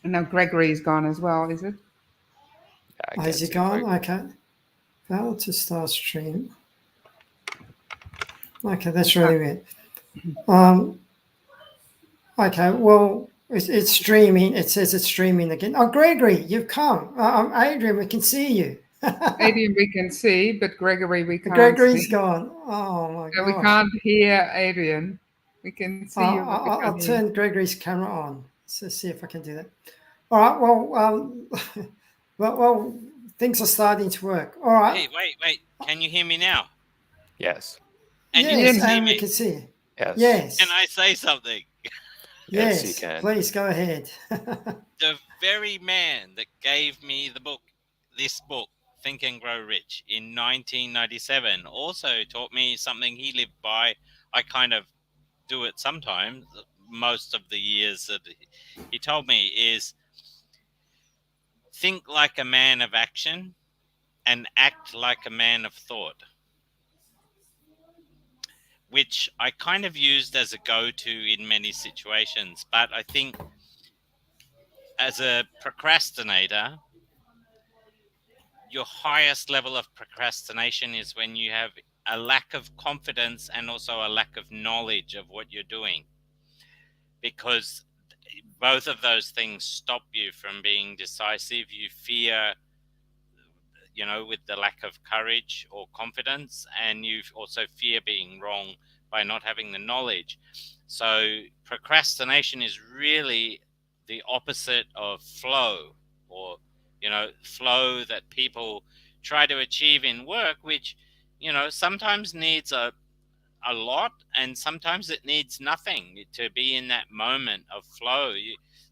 And now Gregory's gone as well, is it? Yeah, I Oh, is can't it see gone? Greg. Okay. Fail to start stream. Okay, that's Okay. really weird. Um, okay, well, it's streaming. It says it's streaming again. Oh, Gregory, you've come. Adrian, we can see you. Adrian we can see, but Gregory we can't Gregory's see. gone. Oh my So we gosh. can't hear Adrian. We can see you, but we can't I'll hear you. turn Gregory's camera on. Let's see if I can do that. All right. Well, well, things are starting to work. All right. Hey, wait. Can you hear me now? Yes. And you Yes, can Yes. see and we me? can see you. Yes. Yes. Can I say something? Yes, you Yes. can. Please go ahead. The very man that gave me this book, Think and Grow Rich, in 1997, also taught me something he lived by. I kind of do it sometimes, most of the years that he told me, is think like a man of action and act like a man of thought, which I kind of used as a go-to in many situations. But I think as a procrastinator, your highest level of procrastination is when you have a lack of confidence and also a lack of knowledge of what you're doing, because both of those things stop you from being decisive. You fear, with the lack of courage or confidence, and you also fear being wrong by not having the knowledge. So procrastination is really the opposite of flow, or flow that people try to achieve in work, which sometimes needs a lot, and sometimes it needs nothing to be in that moment of flow.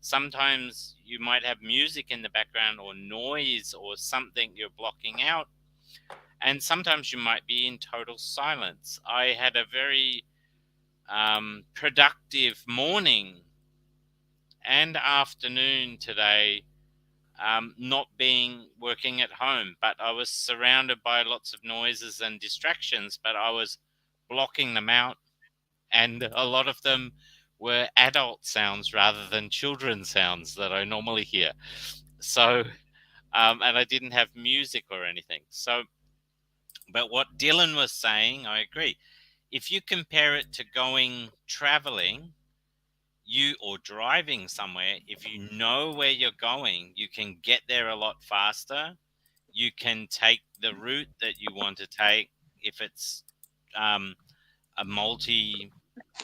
Sometimes you might have music in the background or noise or something you're blocking out, and sometimes you might be in total silence. I had a very productive morning and afternoon today, not being working at home, but I was surrounded by lots of noises and distractions, but I was blocking them out, and a lot of them were adult sounds rather than children sounds that I normally hear. So, and I didn't have music or anything. So, but what Dylan was saying, I agree. If you compare it to going traveling, or driving somewhere, if you know where you're going, you can get there a lot faster. You can take the route that you want to take if it's um, a multi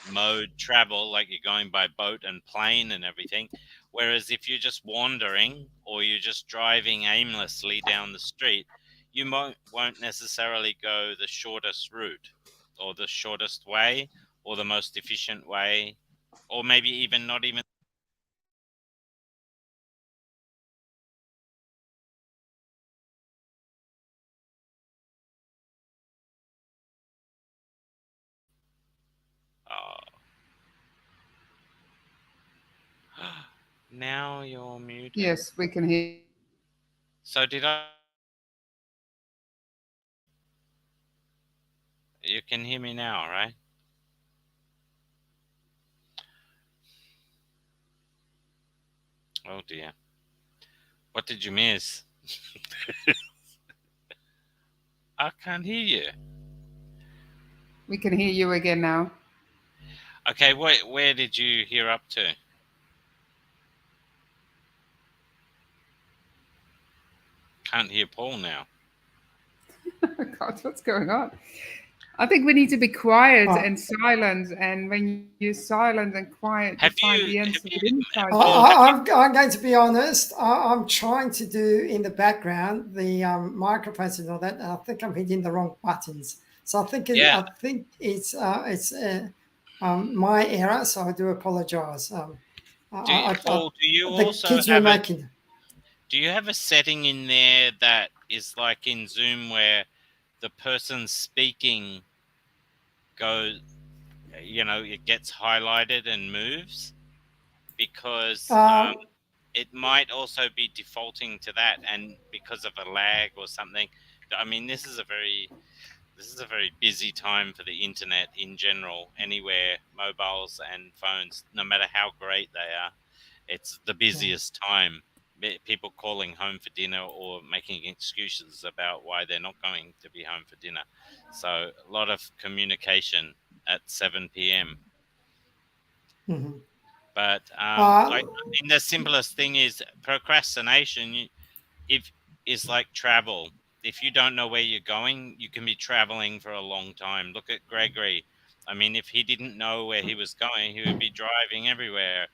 mode travel, like you're going by boat and plane and everything. Whereas if you're just wandering or you're just driving aimlessly down the street, you won't necessarily go the shortest route or the shortest way or the most efficient way, or maybe even not even. Oh, now you're muted. Yes, we can hear you. So did I? You can hear me now, right? Oh dear. What did you miss? I can't hear you. We can hear you again now. Okay, where did you hear up to? Can't hear Paul now. God, what's going on? I think we need to be quiet Uh, and silent. And when you're silent and quiet, you find Have the answer have within you, 5 minutes. Paul? Have you? I'm going to be honest. I'm trying to do in the background the microphones and all that, and I think I'm hitting the wrong buttons. So Yeah. I think it's my error. So I do apologize. Paul, do you The also kids were have a making. do you have a setting in there that is like in Zoom where the person speaking goes, it gets highlighted and moves? Because Um, it might also be defaulting to that, and because of a lag or something. I mean, this is a very busy time for the internet in general, anywhere, mobiles and phones, no matter how great they are. It's the busiest time. People calling home for dinner or making excuses about why they're not going to be home for dinner. So a lot of communication at 7 p.m. Mhm. But Uh, I mean, the simplest thing is procrastination. If is like travel. If you don't know where you're going, you can be traveling for a long time. Look at Gregory. I mean, if he didn't know where he was going, he would be driving everywhere.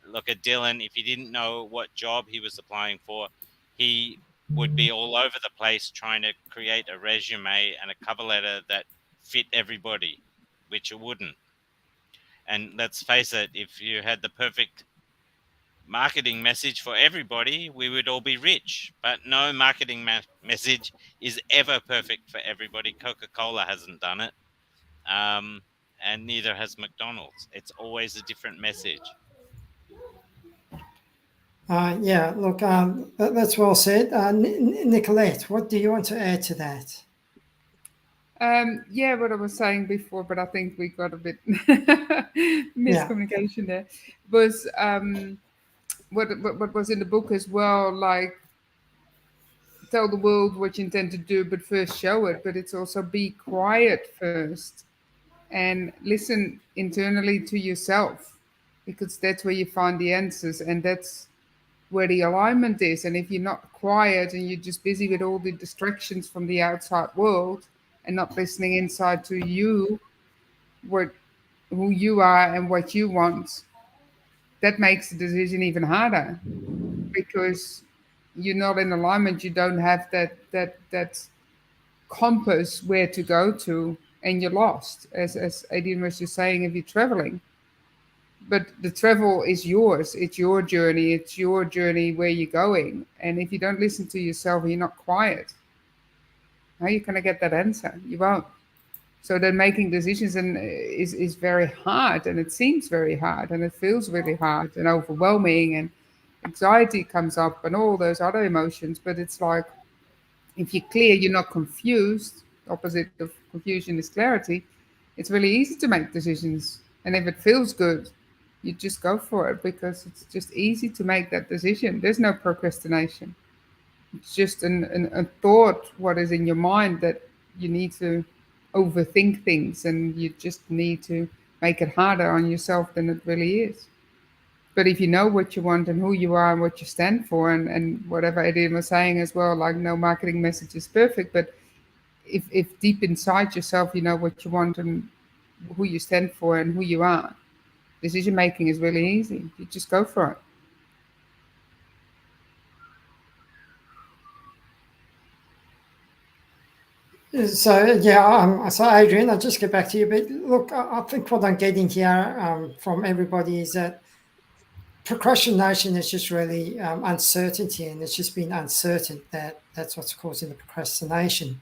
Look at Dylan. If he didn't know what job he was applying for, he would be all over the place trying to create a resume and a cover letter that fit everybody, which it wouldn't. And let's face it, if you had the perfect marketing message for everybody, we would all be rich. But no marketing message is ever perfect for everybody. Coca-Cola hasn't done it, and neither has McDonald's. It's always a different message. yeah, look, that's well said. Nicolette, what do you want to add to that? Yeah, what I was saying before, but I think we got a bit Yeah. miscommunication there. Was what was in the book as well, like tell the world what you intend to do, but first show it. But it's also be quiet first and listen internally to yourself, because that's where you find the answers, and that's where the alignment is. And if you're not quiet and you're just busy with all the distractions from the outside world and not listening inside to you, what who you are and what you want, that makes the decision even harder, because you're not in alignment. You don't have that compass where to go to, and you're lost. As Adrian was just saying, if you're traveling, but the travel is yours. It's your journey. It's your journey where you're going. And if you don't listen to yourself and you're not quiet, how are you going to get that answer? You won't. So then making decisions is very hard, and it seems very hard, and it feels really hard and overwhelming, and anxiety comes up and all those other emotions. But it's like, if you're clear, you're not confused. Opposite of confusion is clarity. It's really easy to make decisions, and if it feels good, you just go for it, because it's just easy to make that decision. There's no procrastination. It's just a thought, what is in your mind, that you need to overthink things, and you just need to make it harder on yourself than it really is. But if you know what you want and who you are and what you stand for, and whatever Adrian was saying as well, like no marketing message is perfect, but if deep inside yourself you know what you want and who you stand for and who you are, decision making is really easy. You just go for it. So yeah, so Adrian, I'll just get back to you. But look, I think what I'm getting here from everybody is that procrastination is just really uncertainty, and it's just been uncertain that's what's causing the procrastination.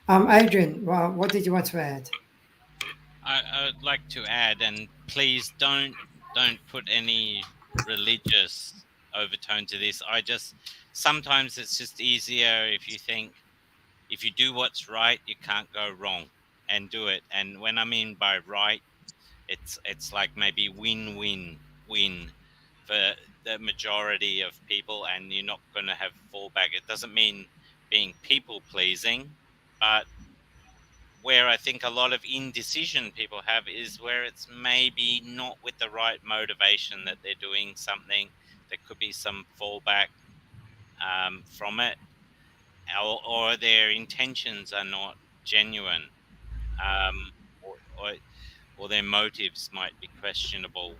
Adrian, well, what did you want to add? I'd like to add, and please don't put any religious overtone to this. I just sometimes it's just easier if you think if you do what's right, you can't go wrong, and do it. And when I mean by right, it's like maybe win-win-win for the majority of people, and you're not going to have fallback. It doesn't mean being people pleasing, but where I think a lot of indecision people have is where it's maybe not with the right motivation that they're doing something. There could be some fallback from it, or their intentions are not genuine, um, or, or or their motives might be questionable.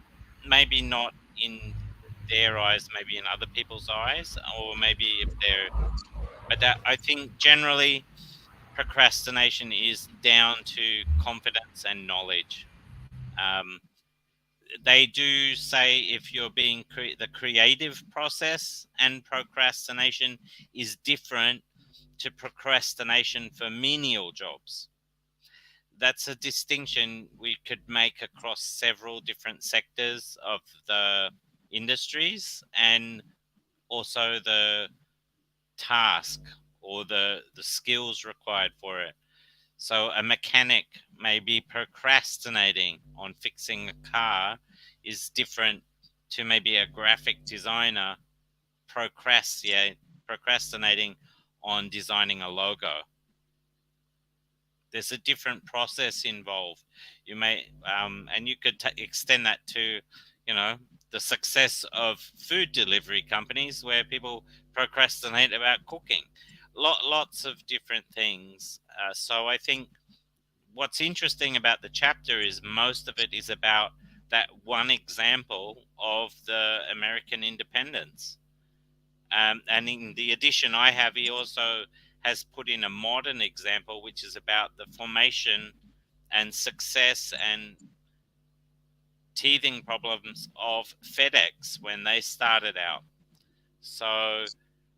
Maybe not in their eyes, maybe in other people's eyes, or maybe if they're. But that, I think generally procrastination is down to confidence and knowledge. Um, they do say if you're being the creative process and procrastination is different to procrastination for menial jobs. That's a distinction we could make across several different sectors of the industries, and also the task or the skills required for it. So a mechanic may be procrastinating on fixing a car is different to maybe a graphic designer procrastinating on designing a logo. There's a different process involved. You may, and you could extend that to, you know, the success of food delivery companies where people procrastinate about cooking. Lots of different things. So I think what's interesting about the chapter is most of it is about that one example of the American independence. And in the edition I have, he also has put in a modern example, which is about the formation and success and teething problems of FedEx when they started out. So,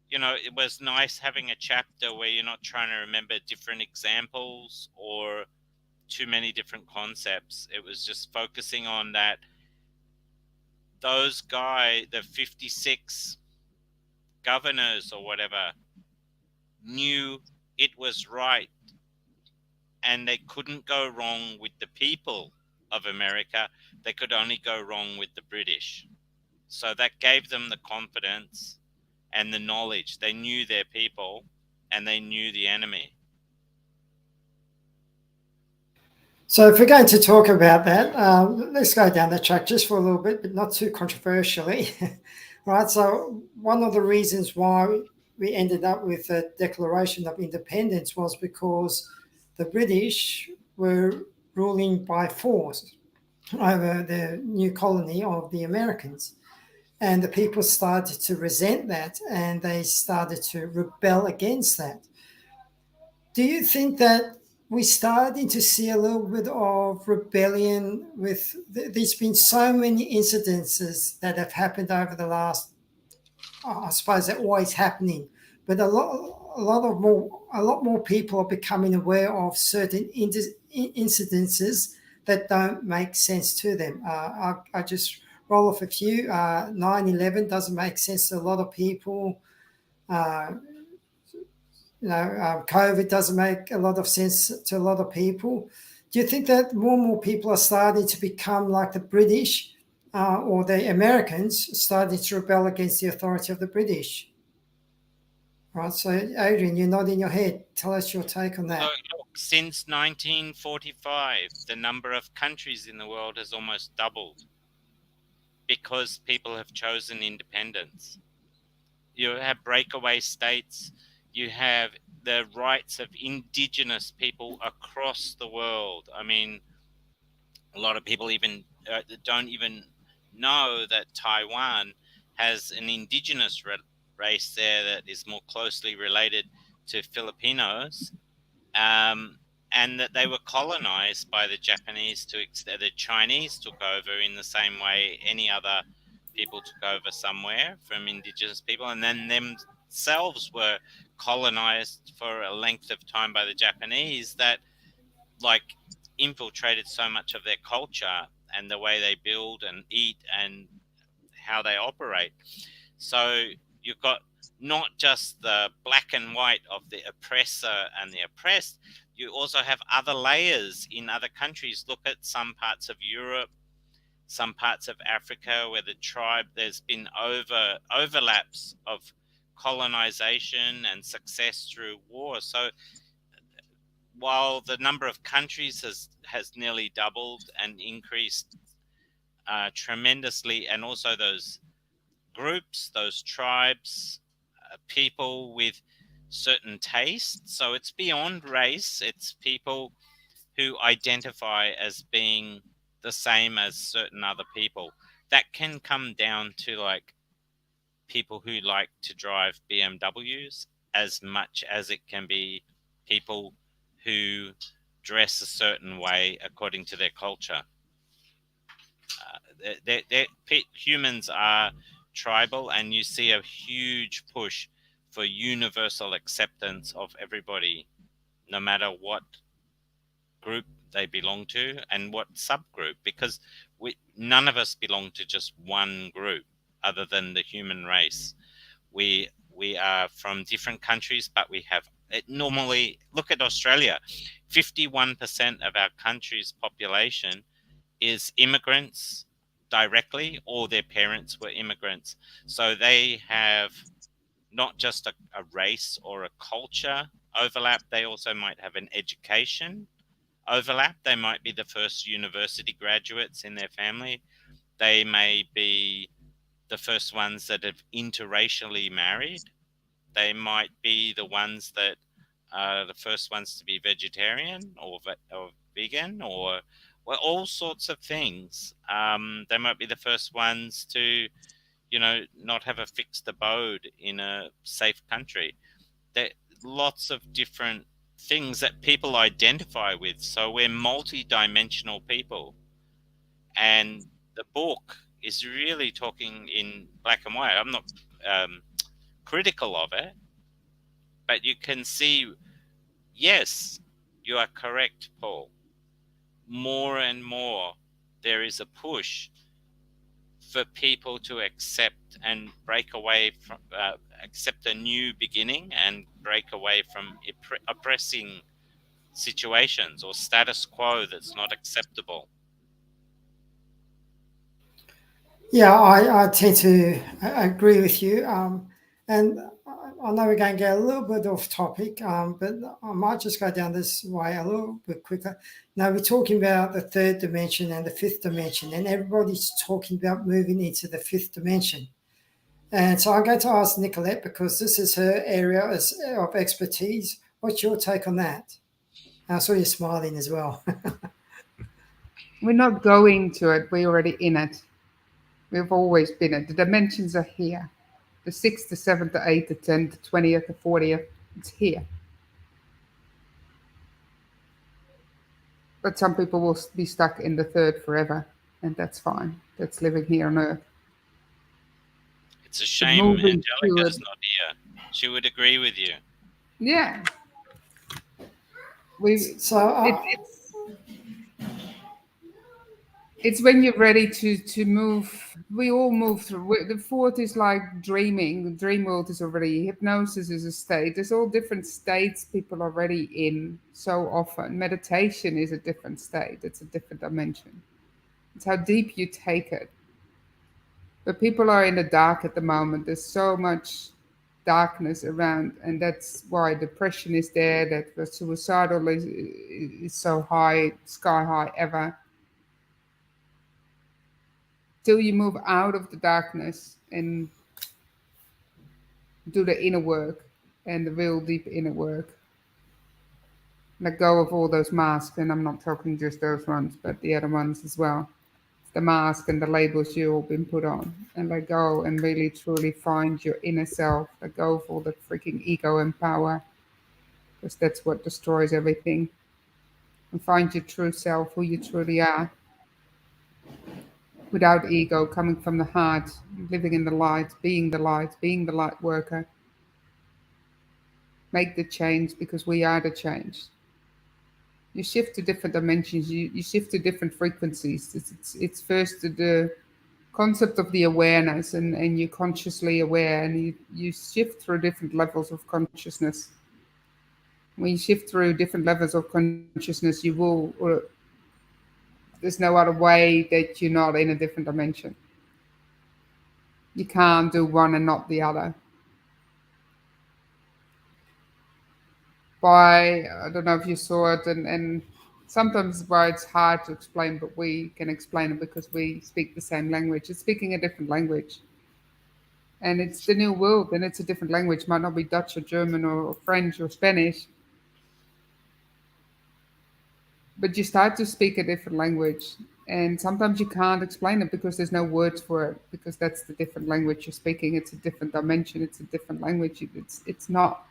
you know, it was nice having a chapter where you're not trying to remember different examples or too many different concepts. It was just focusing on that the 56 governors or whatever, knew it was right and they couldn't go wrong with the people of America. They could only go wrong with the British. So that gave them the confidence and the knowledge. They knew their people and they knew the enemy. So if we're going to talk about that, let's go down that track just for a little bit, but not too controversially. Right. So one of the reasons why we ended up with a Declaration of Independence was because the British were ruling by force over the new colony of the Americans. And the people started to resent that and they started to rebel against that. Do you think that we're starting to see a little bit of rebellion with there's been so many incidences that have happened over the last, I suppose they're always happening, but a lot more people are becoming aware of certain incidences that don't make sense to them. I just roll off a few. 9/11 doesn't make sense to a lot of people. Uh, COVID doesn't make a lot of sense to a lot of people. Do you think that more and more people are starting to become like the British or the Americans, starting to rebel against the authority of the British? Right. So, Adrian, you're nodding your head. Tell us your take on that. Look, since 1945, the number of countries in the world has almost doubled because people have chosen independence. You have breakaway states. You have the rights of indigenous people across the world. I mean, a lot of people even don't even know that Taiwan has an indigenous race there that is more closely related to Filipinos, and that they were colonized by the Japanese the Chinese took over in the same way any other people took over somewhere from indigenous people, and then themselves were colonized for a length of time by the Japanese that like infiltrated so much of their culture and the way they build and eat and how they operate. So you've got not just the black and white of the oppressor and the oppressed, you also have other layers in other countries. Look at some parts of Europe, some parts of Africa where there's been overlaps of colonization and success through war. So while the number of countries has nearly doubled and increased tremendously, and also those groups, those tribes, people with certain tastes. So it's beyond race. It's people who identify as being the same as certain other people. That can come down to like people who like to drive BMWs as much as it can be people who dress a certain way according to their culture. Humans are tribal, and you see a huge push for universal acceptance of everybody, no matter what group they belong to and what subgroup, because none of us belong to just one group other than the human race. We are from different countries, but we have normally look at Australia. 51% of our country's population is immigrants directly, or their parents were immigrants. So they have not just a race or a culture overlap, they also might have an education overlap. They might be the first university graduates in their family. They may be the first ones that have interracially married. They might be the ones that are the first ones to be vegetarian or vegan, or well, all sorts of things. They might be the first ones to, not have a fixed abode in a safe country. There lots of different things that people identify with. So we're multi-dimensional people, and the book is really talking in black and white. I'm not um, critical of it, but you can see, yes, you are correct, Paul. More and more, there is a push for people to accept and break away from, accept a new beginning and break away from oppressing situations or status quo that's not acceptable. Yeah, I tend to agree with you. And I know we're going to get a little bit off topic, but I might just go down this way a little bit quicker. Now, we're talking about the third dimension and the fifth dimension, and everybody's talking about moving into the fifth dimension. And so I'm going to ask Nicolette, because this is her area of expertise. What's your take on that? I saw you smiling as well. We're not going to it, we're already in it. We've always been it. The dimensions are here. The 6th, the 7th, the 8th, the 10th, the 20th, the 40th. It's here. But some people will be stuck in the third forever, and that's fine. That's living here on Earth. It's a But shame moving to Angelica's it, not here. She would agree with you. yeah. We So it, it's when you're ready to move. We all move through. The fourth is like dreaming. The dream world is already hypnosis is a state. There's all different states people are already in so often. Meditation is a different state. It's a different dimension. It's how deep you take it. But people are in the dark at the moment. There's so much darkness around, and that's why depression is there. That the suicidal is so high, sky high ever. Till you move out of the darkness and do the inner work and the real deep inner work. Let go of all those masks, and I'm not talking just those ones, but the other ones as well. The mask and the labels you all been put on, and let go and really truly find your inner self. Let go of all the freaking ego and power, because that's what destroys everything. And find your true self, who you truly are, without ego, coming from the heart, living in the light, being the light worker. Make the change because we are the change. You shift to different dimensions, you shift to different frequencies. It's first the concept of the awareness, and you're consciously aware, and you shift through different levels of consciousness. When you shift through different levels of consciousness, you will, or there's no other way that you're not in a different dimension. You can't do one and not the other. I don't know if you saw it, and sometimes why it's hard to explain, but we can explain it because we speak the same language. It's speaking a different language. And it's the new world, and it's a different language. Might not be Dutch or German or French or Spanish, but you start to speak a different language. And sometimes you can't explain it because there's no words for it, because that's the different language you're speaking. It's a different dimension. It's a different language. It's not.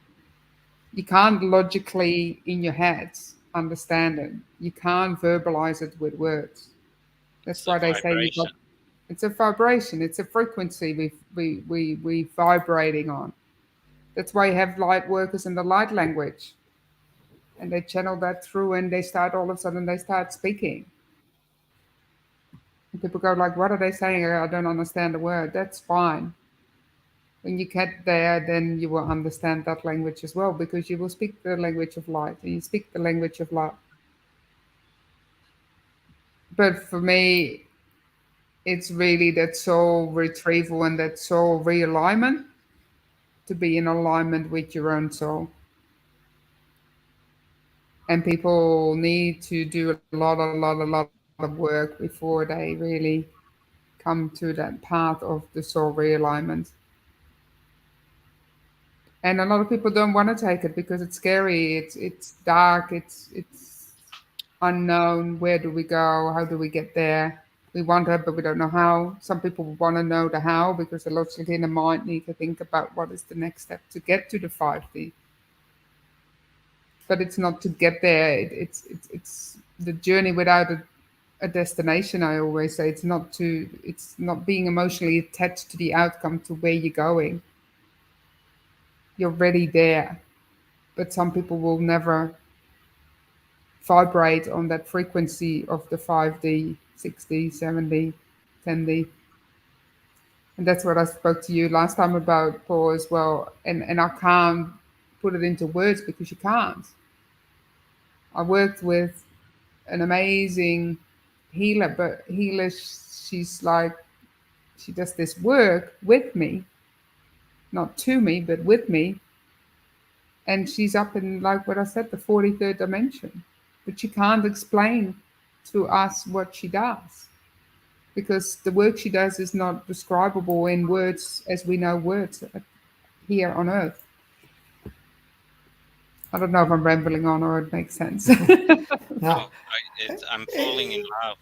You can't logically in your head understand it. You can't verbalize it with words. It's That's the why they say you vibration. got. It's a vibration. It's a frequency we vibrating on. That's why you have light workers in the light language, and they channel that through, and they start all of a sudden they start speaking. And people go like, "What are they saying? I don't understand the word." That's fine. When you get there, then you will understand that language as well, because you will speak the language of light, and you speak the language of love. But for me, It's really that soul retrieval and that soul realignment, to be in alignment with your own soul. And people need to do a lot of work before they really come to that path of the soul realignment. And a lot of people don't want to take it because it's scary. It's dark. It's unknown. Where do we go? How do we get there? We want it, but we don't know how. Some people want to know the how because the logically in the mind need to think about what is the next step to get to the 5D. But it's not to get there. It's the journey without a destination. I always say it's not being emotionally attached to the outcome to where you're going. You're already there, but some people will never vibrate on that frequency of the 5D, 6D, 7D, 10D. And that's what I spoke to you last time about, Paul, as well. And I can't put it into words because you can't. I worked with an amazing healer, but healer, she's like, she does this work with me, not to me, but with me. And she's up in, like what I said, the 43rd dimension. But she can't explain to us what she does because the work she does is not describable in words as we know words here on earth. I don't know if I'm rambling on or it makes sense. No. I'm falling in love.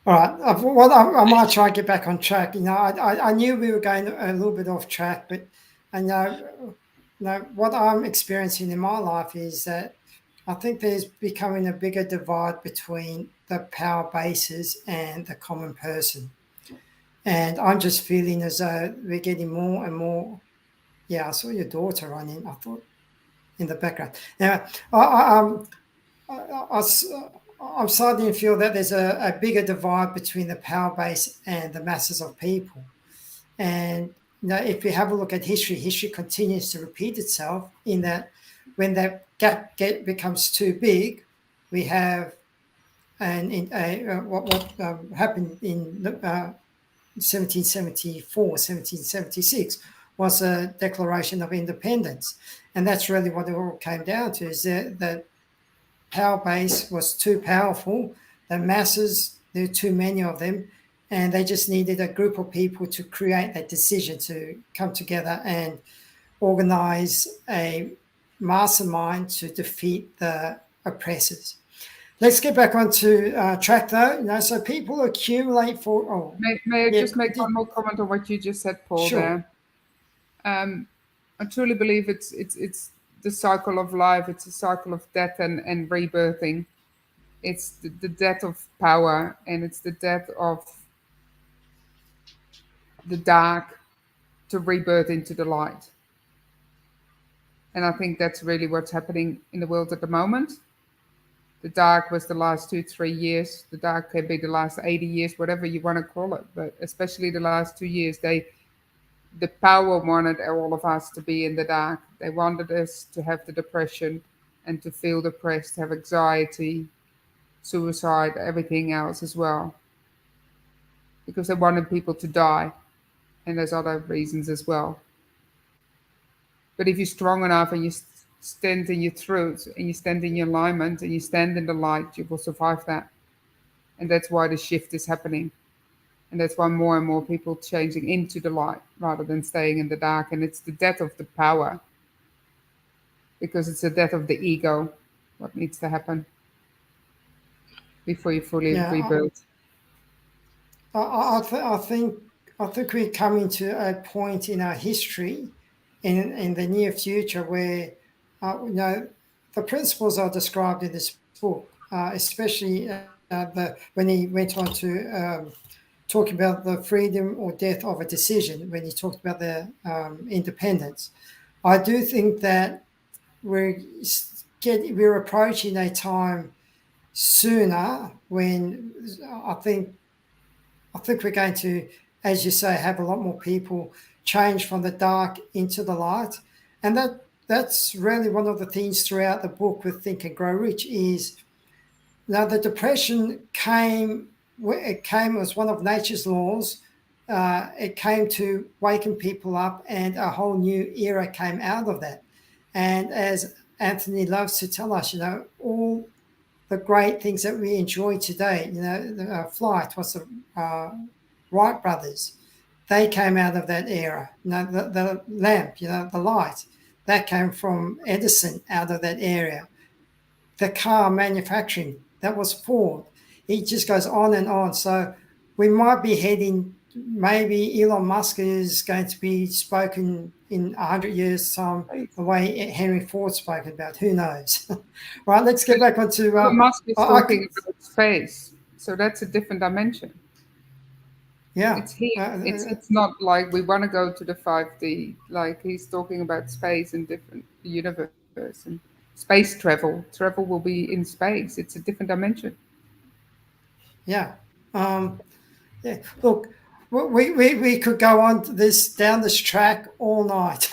All right. Well, I might try and get back on track. I knew we were going a little bit off track, but I know what I'm experiencing in my life is that I think there's becoming a bigger divide between the power bases and the common person. And I'm just feeling as though we're getting more and more. Yeah, I saw your daughter running. I thought in the background. Now, I, I'm starting to feel that there's a bigger divide between the power base and the masses of people. And if we have a look at history, history continues to repeat itself in that when that gap becomes too big, we have what happened in 1774, 1776 was a Declaration of Independence. And that's really what it all came down to, is that power base was too powerful. The masses, there were too many of them, and they just needed a group of people to create that decision to come together and organize a mastermind to defeat the oppressors. Let's get back onto track though. So people accumulate for. Oh, May I yeah, just make one more comment on what you just said, Paul? sure. There, I truly believe it's the cycle of life. It's a cycle of death and rebirthing. It's the death of power, and it's the death of the dark to rebirth into the light. And I think that's really what's happening in the world at the moment. The dark was the last 2, 3 years. The dark can be the last 80 years, whatever you want to call it. But especially the last 2 years, the power wanted all of us to be in the dark. They wanted us to have the depression and to feel depressed, have anxiety, suicide, everything else as well. Because they wanted people to die. And there's other reasons as well. But if you're strong enough and you stand in your truth and you stand in your alignment and you stand in the light, you will survive that. And that's why the shift is happening. And that's why more and more people changing into the light rather than staying in the dark. And it's the death of the power because it's the death of the ego, what needs to happen before you fully Yeah, rebuild. I think we're coming to a point in our history, in the near future, where the principles are described in this book, especially when he went on to talk about the freedom or death of a decision. When he talked about the independence, I do think that we're approaching a time sooner when I think we're going to, as you say, have a lot more people change from the dark into the light. And that's really one of the themes throughout the book with Think and Grow Rich is now the depression came it was one of nature's laws. It came to waken people up, and a whole new era came out of that. And as Anthony loves to tell us, all the great things that we enjoy today, the flight was the Wright brothers. They came out of that era. The lamp, the light, that came from Edison out of that area. The car manufacturing, that was Ford. It just goes on and on. So we might be heading, maybe Elon Musk is going to be spoken in 100 years' time the way Henry Ford spoke about. Who knows? Right, let's get back onto... Musk is talking about space, so that's a different dimension. Yeah. It's here. It's not like we want to go to the 5D. Like he's talking about space and different universe and space travel. Travel will be in space. It's a different dimension. Yeah. Yeah. Look, we could go on down this track all night,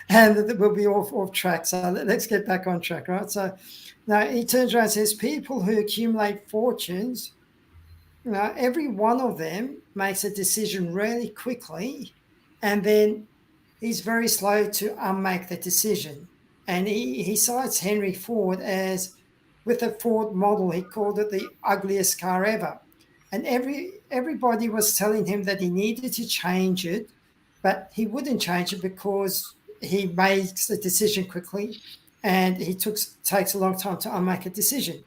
and we'll be off track. So let's get back on track, right? So now he turns around and says, people who accumulate fortunes, every one of them makes a decision really quickly, and then he's very slow to unmake the decision. And he cites Henry Ford as, with the Ford model, he called it the ugliest car ever. And everybody was telling him that he needed to change it, but he wouldn't change it because he makes the decision quickly, and he takes a long time to unmake a decision.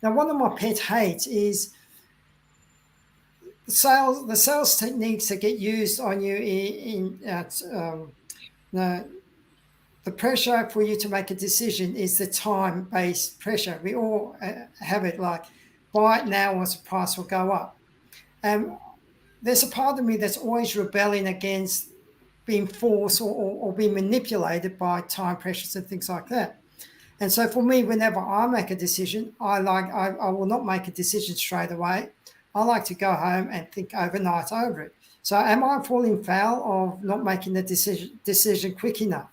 Now, one of my pet hates is the sales techniques that get used on you the pressure for you to make a decision is the time-based pressure. We all have it, like, buy it now or the price will go up. And there's a part of me that's always rebelling against being forced or being manipulated by time pressures and things like that. And so for me, whenever I make a decision, I will not make a decision straight away. I like to go home and think overnight over it. So am I falling foul of not making the decision quick enough?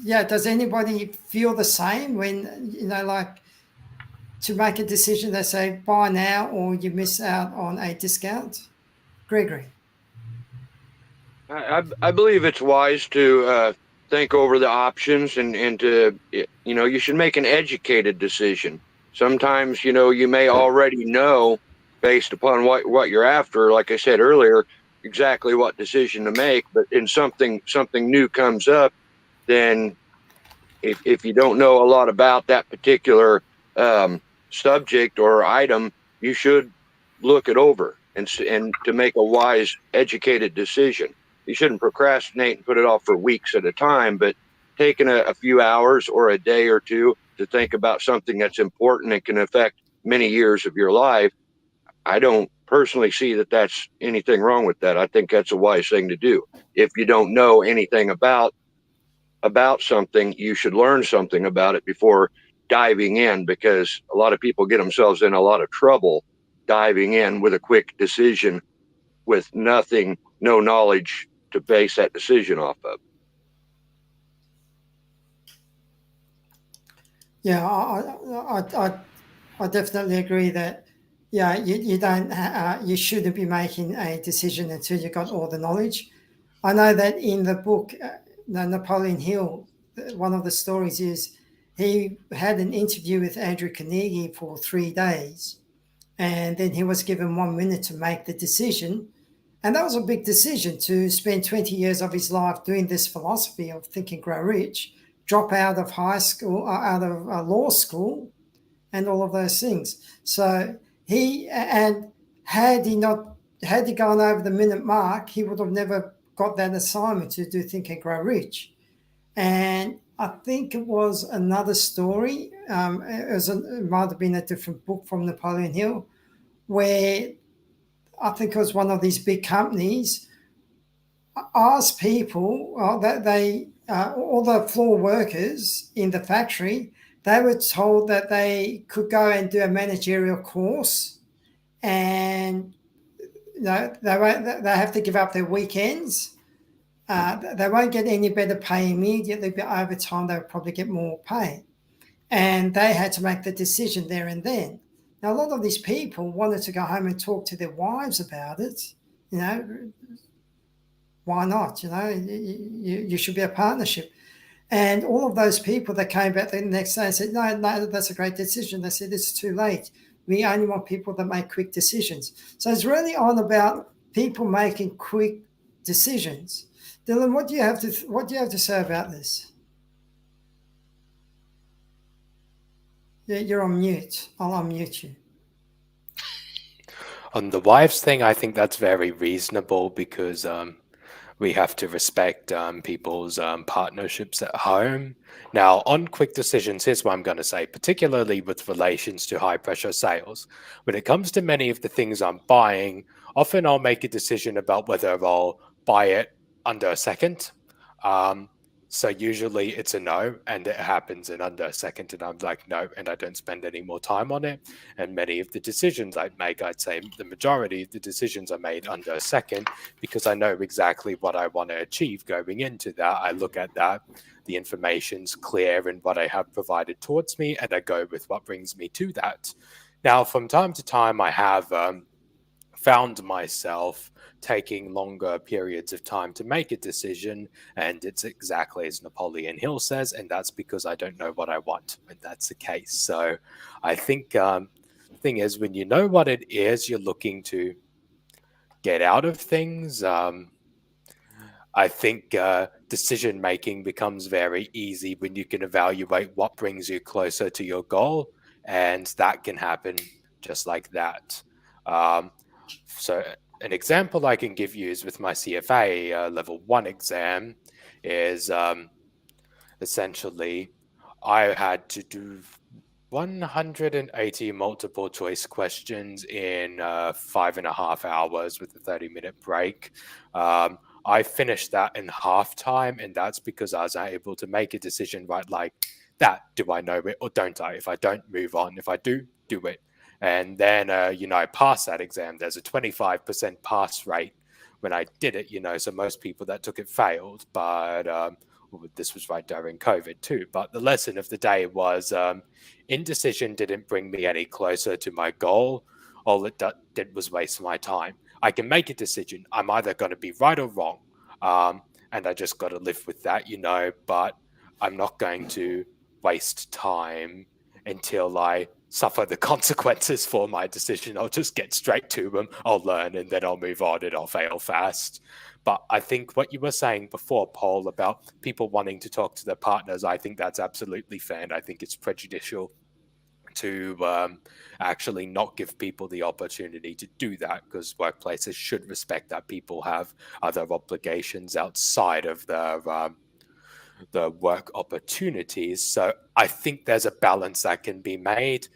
Yeah, does anybody feel the same when, like, to make a decision, they say buy now or you miss out on a discount? Gregory? I believe it's wise to think over the options and to, you should make an educated decision. Sometimes, you may already know based upon what you're after, like I said earlier, exactly what decision to make, but in something new comes up, then if you don't know a lot about that particular subject or item, you should look it over and to make a wise, educated decision. You shouldn't procrastinate and put it off for weeks at a time, but taking a few hours or a day or two to think about something that's important and can affect many years of your life, I don't personally see that that's anything wrong with that. I think that's a wise thing to do. If you don't know anything about something, you should learn something about it before diving in, because a lot of people get themselves in a lot of trouble diving in with a quick decision with no knowledge to base that decision off of. Yeah, I definitely agree that, yeah, you don't you shouldn't be making a decision until you got all the knowledge. I know that in the book, Napoleon Hill, one of the stories is he had an interview with Andrew Carnegie for 3 days, and then he was given 1 minute to make the decision. And that was a big decision, to spend 20 years of his life doing this philosophy of Think and Grow Rich, drop out of high school, out of law school, and all of those things. So had he gone over the minute mark, he would have never got that assignment to do Think and Grow Rich. And I think it was another story. It might have been a different book from Napoleon Hill, where I think it was one of these big companies asked people, that all the floor workers in the factory, they were told that they could go and do a managerial course, and they have to give up their weekends. They won't get any better pay immediately, but over time they'll probably get more pay. and they had to make the decision there and then. Now, a lot of these people wanted to go home and talk to their wives about it. You know, why not? You know, you should be a partnership. And all of those people that came back the next day and said, no, that's a great decision. They said, it's too late. We only want people that make quick decisions. So it's really on about people making quick decisions. Dylan, what do you have to say about this? Yeah, you're on mute. I'll unmute you. On the wives thing, I think that's very reasonable because we have to respect people's partnerships at home. Now, on quick decisions, here's what I'm going to say, particularly with relations to high pressure sales. When it comes to many of the things I'm buying, often I'll make a decision about whether I'll buy it under a second. So usually it's a no, and it happens in under a second, and I'm like, no, and I don't spend any more time on it. And many of the decisions I make, I'd say the majority of the decisions are made under a second because I know exactly what I want to achieve going into that. I look at that, the information's clear in what I have provided towards me, and I go with what brings me to that. Now, from time to time, I have found myself taking longer periods of time to make a decision, and it's exactly as Napoleon Hill says, and that's because I don't know what I want, and that's the case. So I think the thing is, when you know what it is you're looking to get out of things, I think decision making becomes very easy when you can evaluate what brings you closer to your goal, and that can happen just like that. So an example I can give you is with my CFA level 1 exam is essentially I had to do 180 multiple choice questions in 5.5 hours with a 30-minute break. I finished that in half time, and that's because I was able to make a decision right like that. Do I know it or don't I? If I don't, move on. If I do, do it. And then, I passed that exam. There's a 25% pass rate when I did it, so most people that took it failed, but this was right during COVID too. But the lesson of the day was indecision didn't bring me any closer to my goal. All it did was waste my time. I can make a decision. I'm either going to be right or wrong. And I just got to live with that, but I'm not going to waste time until I suffer the consequences for my decision. I'll just get straight to them. I'll learn and then I'll move on and I'll fail fast. But I think what you were saying before, Paul, about people wanting to talk to their partners, I think that's absolutely fair. And I think it's prejudicial to actually not give people the opportunity to do that, because workplaces should respect that people have other obligations outside of the work opportunities. So I think there's a balance that can be made.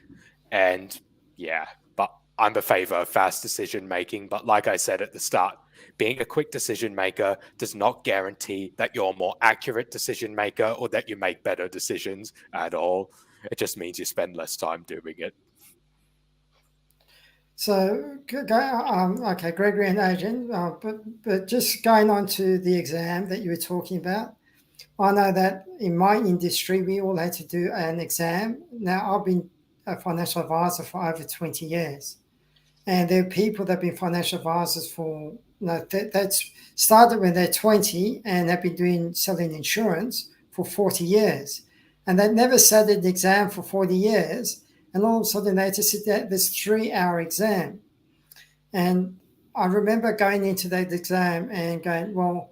And yeah, but I'm a favor of fast decision making. But like I said at the start, being a quick decision maker does not guarantee that you're a more accurate decision maker or that you make better decisions at all. It just means you spend less time doing it. So, okay, Gregory and Adrian, but just going on to the exam that you were talking about, I know that in my industry, we all had to do an exam. Now, I've been a financial advisor for over 20 years. And there are people that have been financial advisors for, that's started when they're 20 and have been selling insurance for 40 years. And they've never sat an exam for 40 years. And all of a sudden they had to sit there, this 3-hour exam. And I remember going into that exam and going, well,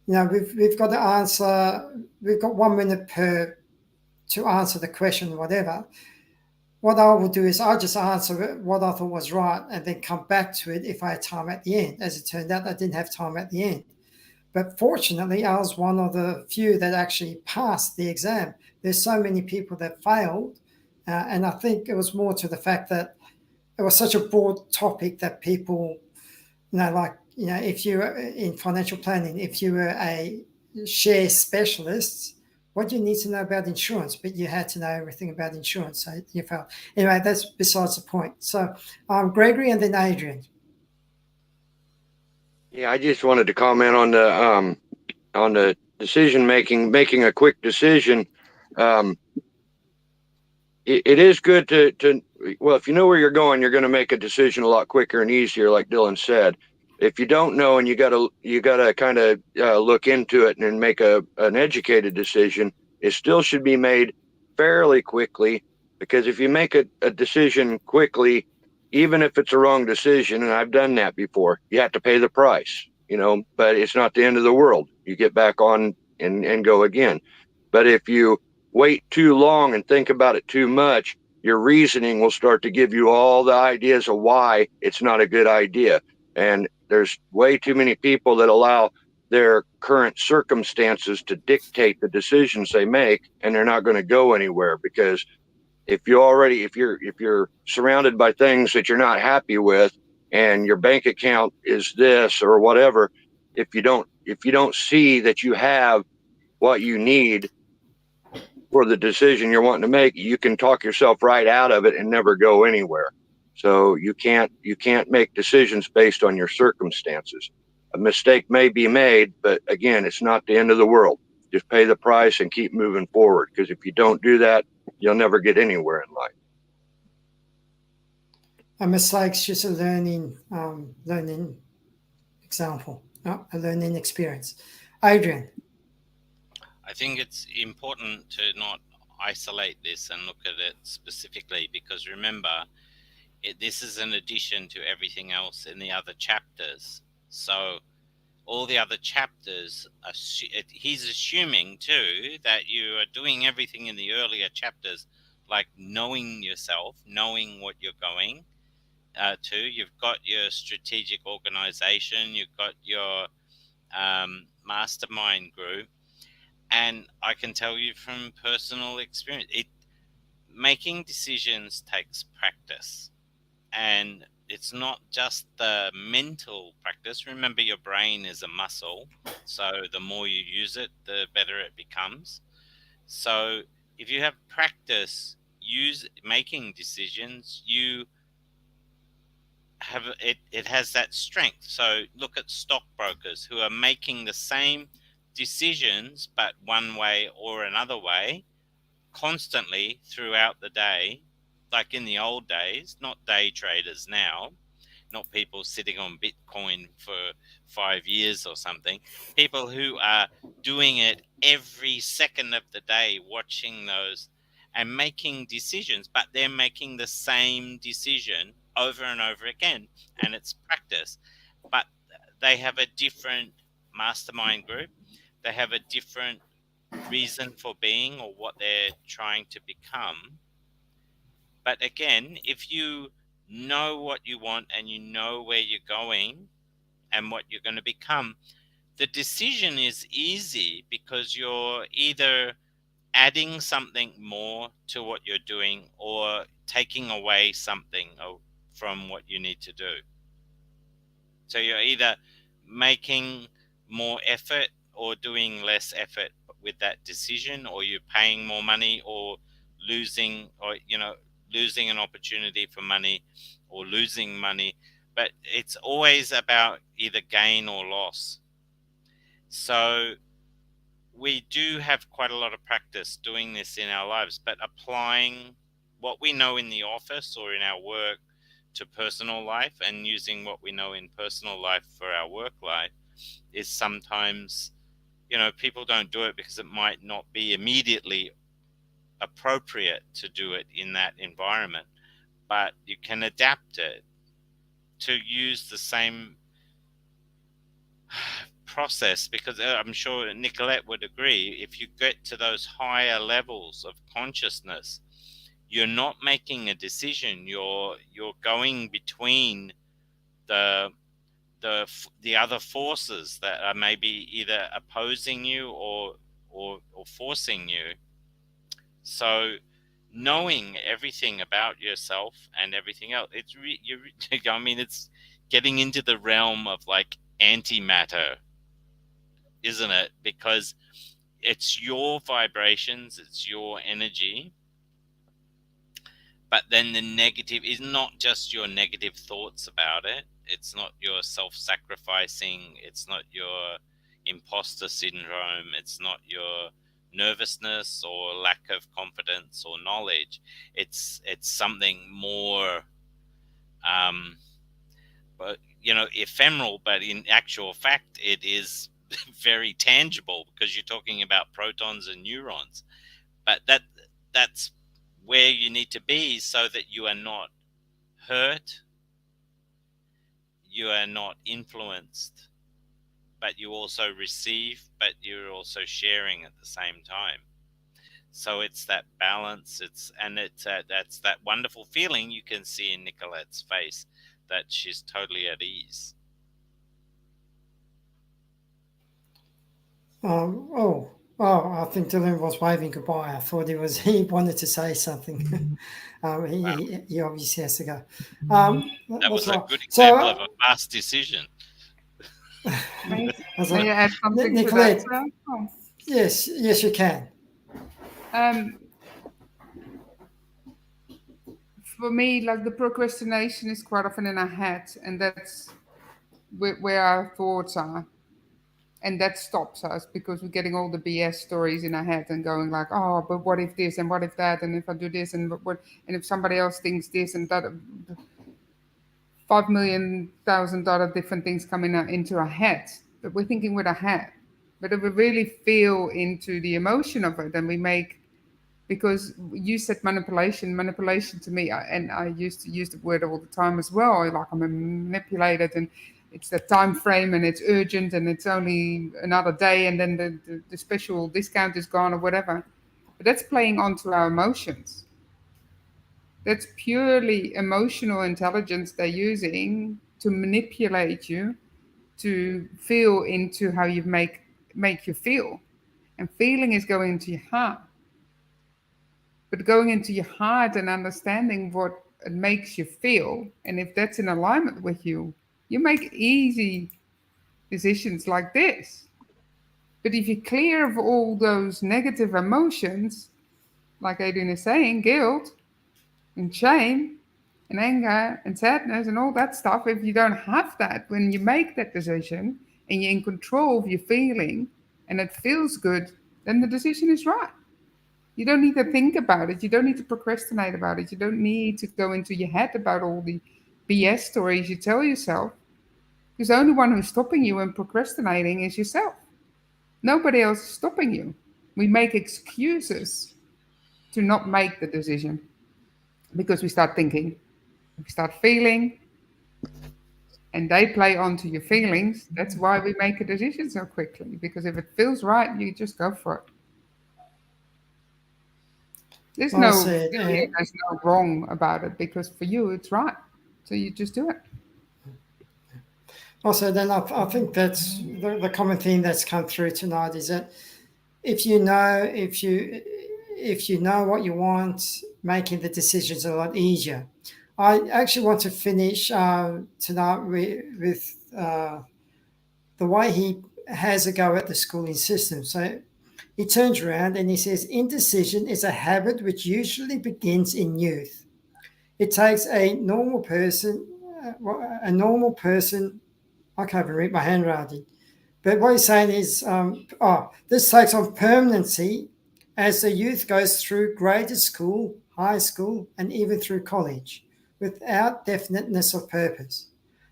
we've got to answer, we've got 1 minute to answer the question, whatever. What I will do is I'll just answer what I thought was right and then come back to it if I had time at the end. As it turned out, I didn't have time at the end. But fortunately, I was one of the few that actually passed the exam. There's so many people that failed. And I think it was more to the fact that it was such a broad topic that people, if you were in financial planning, if you were a share specialist, what do you need to know about insurance? But you had to know everything about insurance, so you failed. Anyway, that's besides the point. So, Gregory and then Adrian. Yeah, I just wanted to comment on the decision making a quick decision. it is good to well, if you know where you're going, you're going to make a decision a lot quicker and easier, like Dylan said. If you don't know and you gotta kind of look into it and make an educated decision, it still should be made fairly quickly, because if you make a decision quickly, even if it's a wrong decision, and I've done that before, you have to pay the price, but it's not the end of the world. You get back on and go again. But if you wait too long and think about it too much, your reasoning will start to give you all the ideas of why it's not a good idea. And there's way too many people that allow their current circumstances to dictate the decisions they make, and they're not going to go anywhere, because if you're surrounded by things that you're not happy with, and your bank account is this or whatever, if you don't see that you have what you need for the decision you're wanting to make, you can talk yourself right out of it and never go anywhere. So you can't make decisions based on your circumstances. A mistake may be made, but again, it's not the end of the world. Just pay the price and keep moving forward, because if you don't do that, you'll never get anywhere in life. A mistake's just a learning example, a learning experience. Adrian. I think it's important to not isolate this and look at it specifically, because remember, this is an addition to everything else in the other chapters. So all the other chapters, he's assuming too that you are doing everything in the earlier chapters, like knowing yourself, knowing what you're going to. You've got your strategic organization, you've got your mastermind group. And I can tell you from personal experience, making decisions takes practice. And it's not just the mental practice. Remember, your brain is a muscle. So the more you use it, the better it becomes. So if you have practice making decisions, you have it has that strength. So look at stockbrokers who are making the same decisions, but one way or another way, constantly throughout the day, like in the old days, not day traders now, not people sitting on Bitcoin for 5 years or something, people who are doing it every second of the day, watching those and making decisions, but they're making the same decision over and over again, and it's practice. But they have a different mastermind group, they have a different reason for being or what they're trying to become. But again, if you know what you want and you know where you're going and what you're going to become, the decision is easy, because you're either adding something more to what you're doing or taking away something from what you need to do. So you're either making more effort or doing less effort with that decision, or you're paying more money or losing, or losing an opportunity for money or losing money. But it's always about either gain or loss. So we do have quite a lot of practice doing this in our lives, but applying what we know in the office or in our work to personal life, and using what we know in personal life for our work life, is sometimes, people don't do it because it might not be immediately appropriate to do it in that environment, but you can adapt it to use the same process, because I'm sure Nicolette would agree, if you get to those higher levels of consciousness, you're not making a decision, you're going between the other forces that are maybe either opposing you or forcing you. So knowing everything about yourself and everything else, it's it's getting into the realm of like antimatter, isn't it? Because it's your vibrations, it's your energy. But then the negative is not just your negative thoughts about it. It's not your self-sacrificing. It's not your imposter syndrome. It's not your nervousness or lack of confidence or knowledge. It's something more, um, but ephemeral. But in actual fact, it is very tangible because you're talking about protons and neurons. But that's where you need to be so that you are not hurt, you are not influenced, but you also receive, but you're also sharing at the same time. So it's that balance. That's that wonderful feeling you can see in Nicolette's face, that she's totally at ease. I think Dylan was waving goodbye. I thought he wanted to say something. Wow, He obviously has to go. that That's was a all. good So, example of a fast decision. May, that's may all. I add something to that, Nicolette, sir? Oh. yes, you can. Um, for me, like the procrastination is quite often in our head, and that's where our thoughts are. And that stops us because we're getting all the BS stories in our head and going like, oh, but what if this and what if that, and if I do this and what, and if somebody else thinks this and that, $5 million different things coming out into our head. But we're thinking with our head. But if we really feel into the emotion of it, then we make, because you said manipulation to me, and I used to use the word all the time as well, like I'm manipulated, and it's the time frame and it's urgent and it's only another day and then the special discount is gone or whatever. But that's playing onto our emotions. That's purely emotional intelligence they're using to manipulate you to feel into how you make you feel. And feeling is going into your heart. But going into your heart and understanding what it makes you feel, and if that's in alignment with you, you make easy decisions like this. But if you're clear of all those negative emotions, like Adrian is saying, guilt and shame and anger and sadness and all that stuff, if you don't have that when you make that decision and you're in control of your feeling and it feels good, then the decision is right. You don't need to think about it. You don't need to procrastinate about it. You don't need to go into your head about all the BS stories you tell yourself. Because the only one who's stopping you in procrastinating is yourself. Nobody else is stopping you. We make excuses to not make the decision because we start thinking, we start feeling, and they play onto your feelings. That's why we make a decision so quickly. Because if it feels right, you just go for it. There's Well no said. theory, there's no wrong about it because for you it's right. So you just do it. Also, then I think that's the common theme that's come through tonight is that if you know what you want, making the decisions a lot easier. I actually want to finish tonight with the way he has a go at the schooling system. So he turns around and he says, indecision is a habit which usually begins in youth. It takes a normal person, I can't even read my handwriting. But what he's saying is, this takes on permanency as the youth goes through grade school, high school, and even through college, without definiteness of purpose.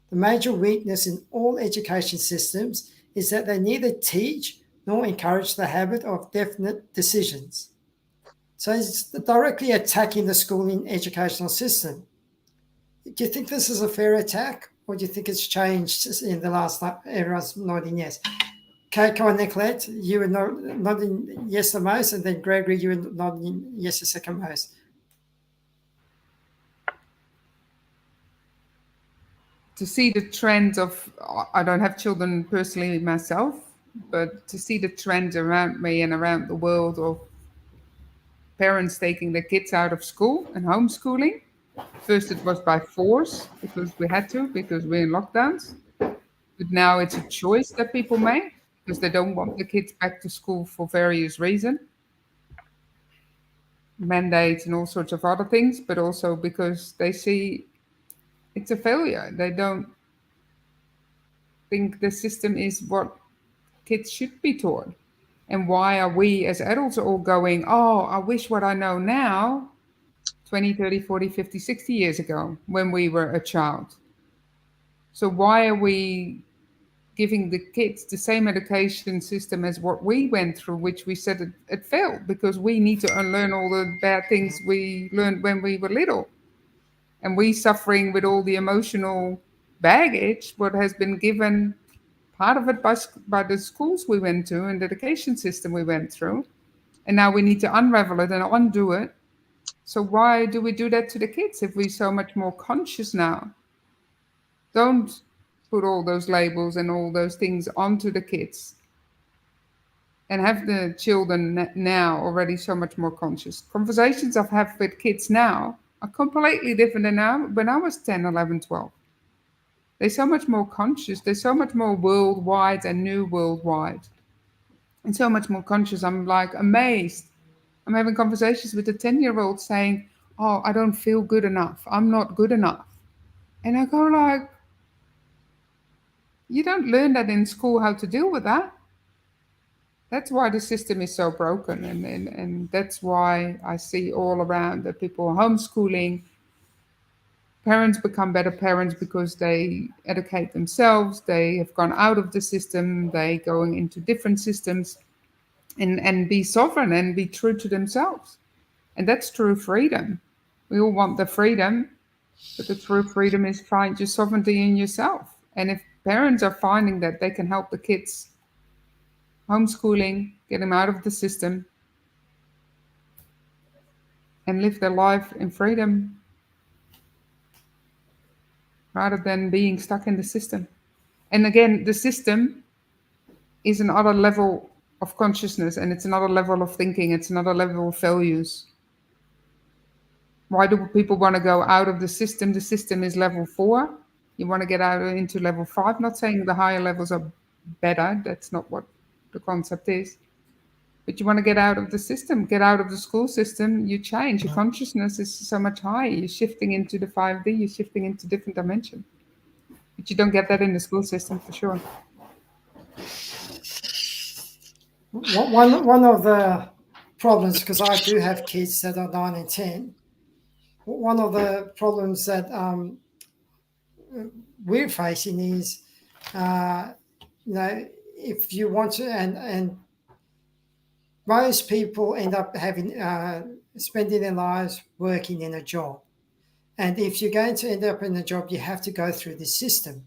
The major weakness in all education systems is that they neither teach nor encourage the habit of definite decisions. So he's directly attacking the schooling educational system. Do you think this is a fair attack, or do you think it's changed in the last? Everyone's nodding yes. Okay, come on, Nicolette. You were nodding yes the most, and then Gregory, you were nodding yes the second most. To see the trend of, I don't have children personally myself, but to see the trend around me and around the world of parents taking their kids out of school and homeschooling. First, it was by force because we had to, because we're in lockdowns. But now it's a choice that people make because they don't want the kids back to school for various reasons, mandates and all sorts of other things, but also because they see it's a failure. They don't think the system is what kids should be taught. And why are we as adults all going, oh, I wish what I know now 20, 30, 40, 50, 60 years ago when we were a child? So why are we giving the kids the same education system as what we went through, which we said it failed because we need to unlearn all the bad things we learned when we were little. And we suffering with all the emotional baggage, what has been given, part of it by the schools we went to and the education system we went through. And now we need to unravel it and undo it. So why do we do that to the kids if we're so much more conscious now? Don't put all those labels and all those things onto the kids, and have the children now already so much more conscious. Conversations I've had with kids now are completely different than now when I was 10, 11, 12. They're so much more conscious. They're so much more worldwide and new worldwide. And so much more conscious. I'm like amazed. I'm having conversations with a 10-year-old saying, oh, I don't feel good enough. I'm not good enough. And I go like, you don't learn that in school how to deal with that. That's why the system is so broken. And that's why I see all around that people are homeschooling. Parents become better parents because they educate themselves. They have gone out of the system. They going into different systems and be sovereign and be true to themselves. And that's true freedom. We all want the freedom, but the true freedom is find your sovereignty in yourself. And if parents are finding that they can help the kids homeschooling, get them out of the system, and live their life in freedom rather than being stuck in the system. And again, the system is another level of consciousness, and it's another level of thinking, it's another level of values. Why do people want to go out of the system? The system is level 4. You want to get out into level 5. Not saying the higher levels are better, that's not what the concept is. But you want to get out of the system, get out of the school system, you change. Your consciousness is so much higher. You're shifting into the 5D, you're shifting into different dimension. But you don't get that in the school system for sure. One of the problems, because I do have kids that are 9 and 10, one of the problems that we're facing is, if you want to, and most people end up having spending their lives working in a job. And if you're going to end up in a job, you have to go through this system.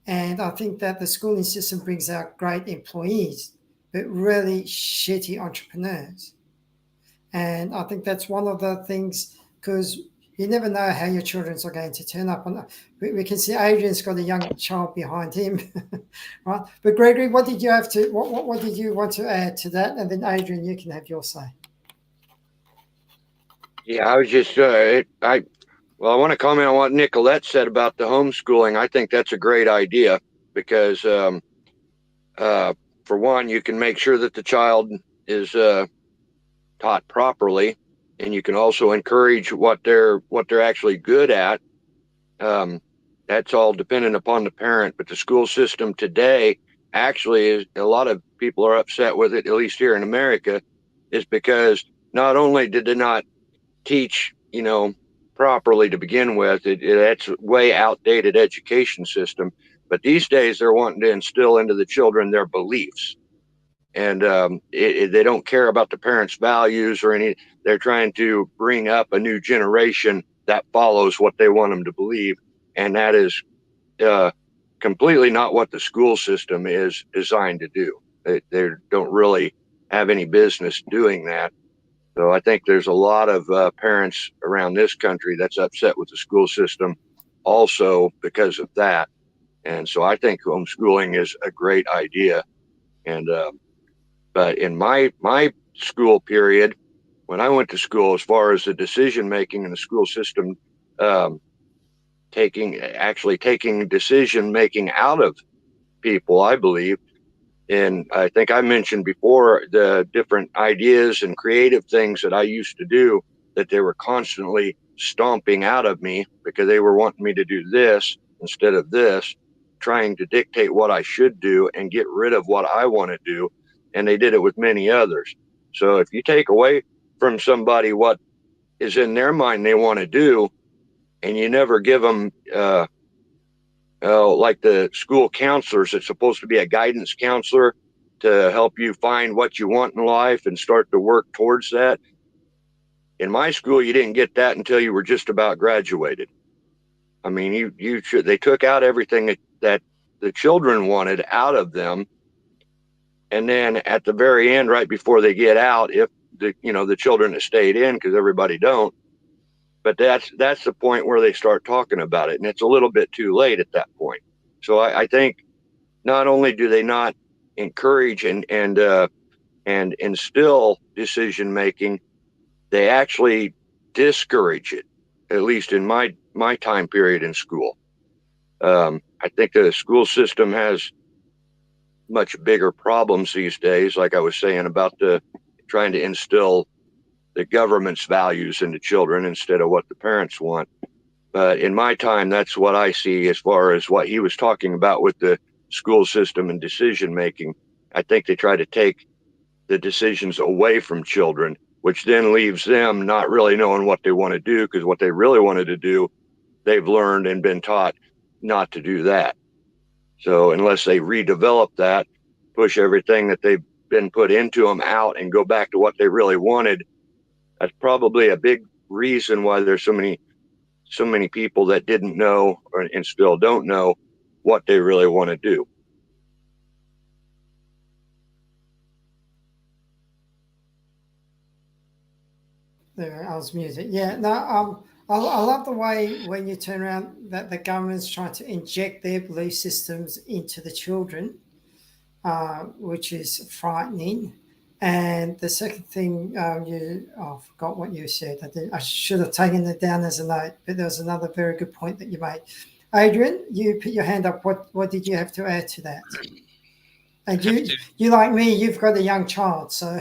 And I think that the schooling system brings out great employees, but really shitty entrepreneurs. And I think that's one of the things, because you never know how your children are going to turn up. We can see Adrian's got a young child behind him, right? But Gregory, what did you have to? What did you want to add to that? And then Adrian, you can have your say. Yeah, I was just I want to comment on what Nicolette said about the homeschooling. I think that's a great idea because, for one, you can make sure that the child is taught properly, and you can also encourage what they're actually good at. That's all dependent upon the parent. But the school system today actually is, a lot of people are upset with it, at least here in America, is because not only did they not teach, properly to begin with, that's way outdated education system. But these days they're wanting to instill into the children their beliefs, and they don't care about the parents' values or any. They're trying to bring up a new generation that follows what they want them to believe, and that is completely not what the school system is designed to do. They don't really have any business doing that. So I think there's a lot of parents around this country that's upset with the school system also because of that. And so I think homeschooling is a great idea. And but in my school period, when I went to school, as far as the decision making in the school system, taking decision making out of people, I believe. And I think I mentioned before the different ideas and creative things that I used to do that they were constantly stomping out of me because they were wanting me to do this instead of this, trying to dictate what I should do and get rid of what I want to do. and they did it with many others. So if you take away from somebody what is in their mind they want to do, and you never give them, like the school counselors, it's supposed to be a guidance counselor to help you find what you want in life and start to work towards that. In my school, you didn't get that until you were just about graduated. I mean, they took out everything that the children wanted out of them, and then at the very end, right before they get out, if the children have stayed in, because everybody don't, but that's the point where they start talking about it, and it's a little bit too late at that point. So I think not only do they not encourage and instill decision making, they actually discourage it. At least in my time period in school, I think the school system has much bigger problems these days. Like I was saying about trying to instill the government's values into children instead of what the parents want. But in my time, that's what I see as far as what he was talking about with the school system and decision making. I think they try to take the decisions away from children, which then leaves them not really knowing what they want to do, because what they really wanted to do, they've learned and been taught not to do that. So unless they redevelop that, push everything that they've been put into them out and go back to what they really wanted, that's probably a big reason why there's so many people that didn't know and still don't know what they really want to do. There, I was muted. Yeah, no, I love the way when you turn around that the government's trying to inject their belief systems into the children, which is frightening. And the second thing, I forgot what you said. I should have taken it down as a note, but there was another very good point that you made. Adrian, you put your hand up. What did you have to add to that? And you like me, you've got a young child, so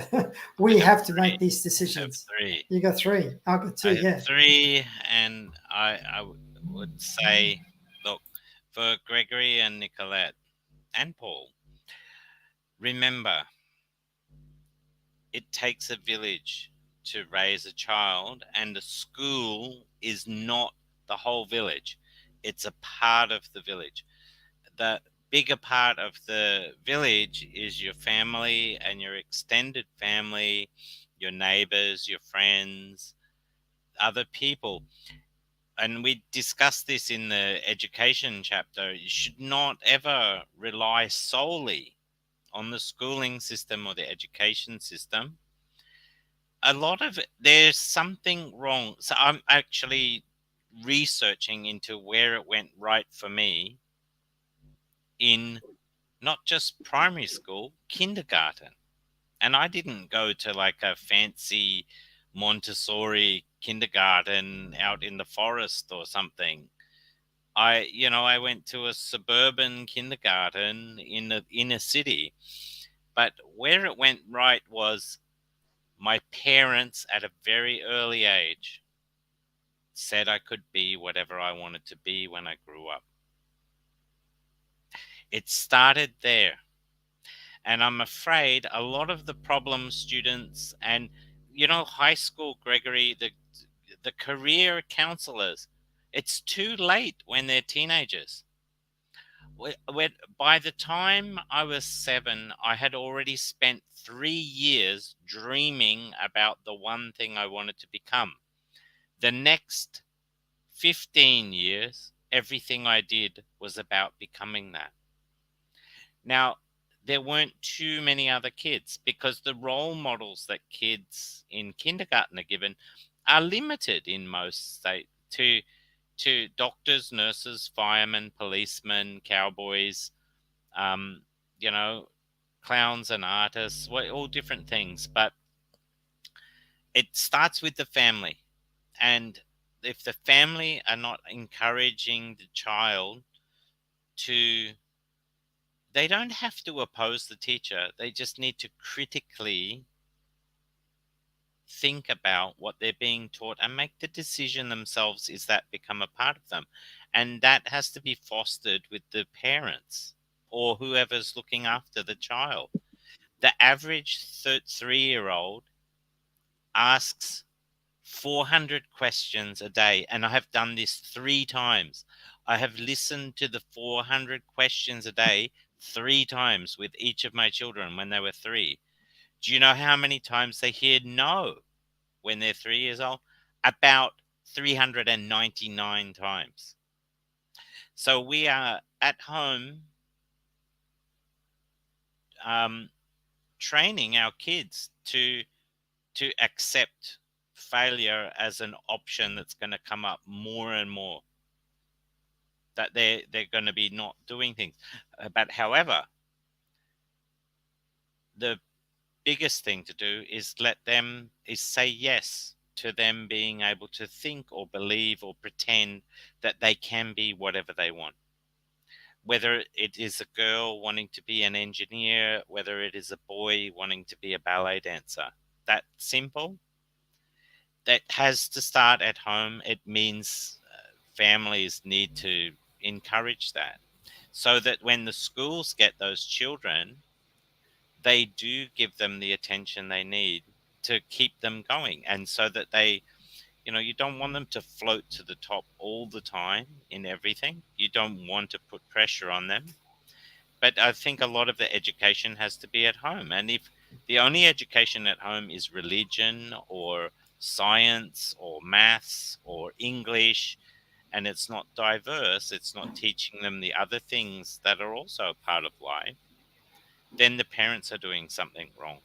we have to make these decisions. Three. You got three. I got two. Yeah. Three, and I would say, look, for Gregory and Nicolette and Paul, remember, it takes a village to raise a child, and the school is not the whole village. It's a part of the village. The bigger part of the village is your family and your extended family, your neighbors, your friends, other people. And we discussed this in the education chapter. You should not ever rely solely on the schooling system or the education system. A lot of it, there's something wrong. So I'm actually researching into where it went right for me in not just primary school, kindergarten. And I didn't go to like a fancy Montessori kindergarten out in the forest or something. I went to a suburban kindergarten in the inner city. But where it went right was my parents at a very early age said I could be whatever I wanted to be when I grew up. It started there. And I'm afraid a lot of the problem students and, high school, Gregory, the career counselors, it's too late when they're teenagers. By the time I was 7, I had already spent 3 years dreaming about the one thing I wanted to become. The next 15 years, everything I did was about becoming that. Now, there weren't too many other kids because the role models that kids in kindergarten are given are limited in most states to doctors, nurses, firemen, policemen, cowboys, um, you know, clowns and artists, all different things. But it starts with the family. And if the family are not encouraging the child to, they don't have to oppose the teacher. They just need to critically think about what they're being taught and make the decision themselves. Is that become a part of them? And that has to be fostered with the parents or whoever's looking after the child. The average 3-year-old asks 400 questions a day, and I have done this 3 times. I have listened to the 400 questions a day 3 times with each of my children when they were 3. Do you know how many times they hear no when they're 3 years old? About 399 times. So we are at home training our kids to accept failure as an option that's going to come up more and more, that they're going to be not doing things. But however, the biggest thing to do is say yes to them being able to think or believe or pretend that they can be whatever they want. Whether it is a girl wanting to be an engineer, whether it is a boy wanting to be a ballet dancer, that simple. That has to start at home. It means families need to encourage that, so that when the schools get those children, they do give them the attention they need to keep them going. And so that you don't want them to float to the top all the time in everything. You don't want to put pressure on them. But I think a lot of the education has to be at home. And if the only education at home is religion or science or maths or English, and it's not diverse, it's not teaching them the other things that are also a part of life, then the parents are doing something wrong.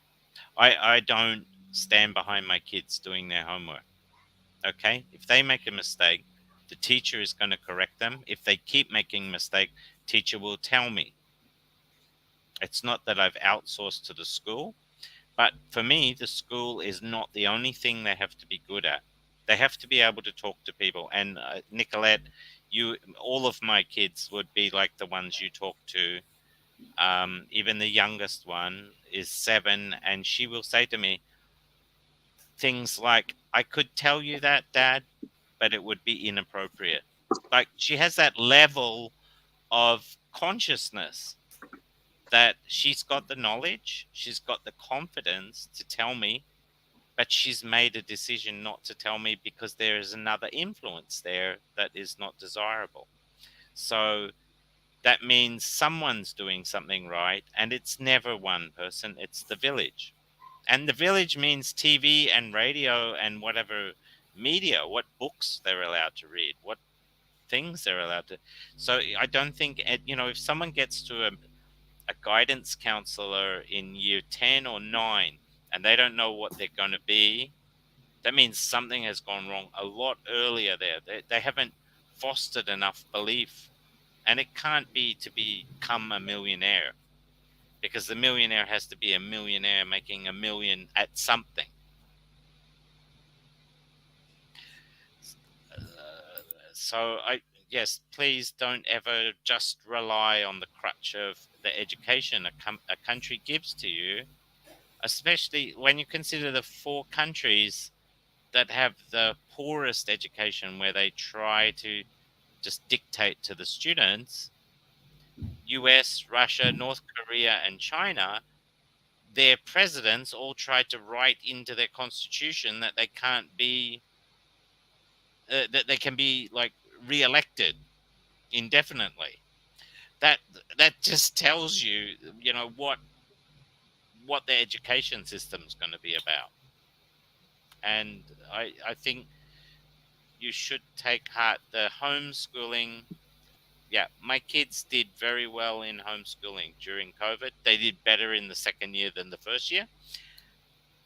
I don't stand behind my kids doing their homework. Okay? If they make a mistake, the teacher is going to correct them. If they keep making mistake, teacher will tell me. It's not that I've outsourced to the school, but for me, the school is not the only thing they have to be good at. They have to be able to talk to people. And Nicolette, all of my kids would be like the ones you talk to. Even the youngest one is 7, and she will say to me things like, "I could tell you that, Dad, but it would be inappropriate." Like, she has that level of consciousness that she's got the knowledge, she's got the confidence to tell me, but she's made a decision not to tell me because there is another influence there that is not desirable. So that means someone's doing something right, and it's never one person, it's the village. And the village means TV and radio and whatever media, what books they're allowed to read, what things they're allowed to. So I don't think, if someone gets to a guidance counselor in year 10 or 9 and they don't know what they're going to be, that means something has gone wrong a lot earlier there. They haven't fostered enough belief. And it can't be to become a millionaire, because the millionaire has to be a millionaire making a million at something. So yes, please don't ever just rely on the crutch of the education a country gives to you, especially when you consider the 4 countries that have the poorest education, where they try to just dictate to the students. US, Russia, North Korea, and China, their presidents all tried to write into their constitution that they can't be, that they can be like re-elected indefinitely. That that just tells you, what the education system is going to be about. And I think you should take heart. The homeschooling, yeah, my kids did very well in homeschooling during COVID. They did better in the second year than the first year,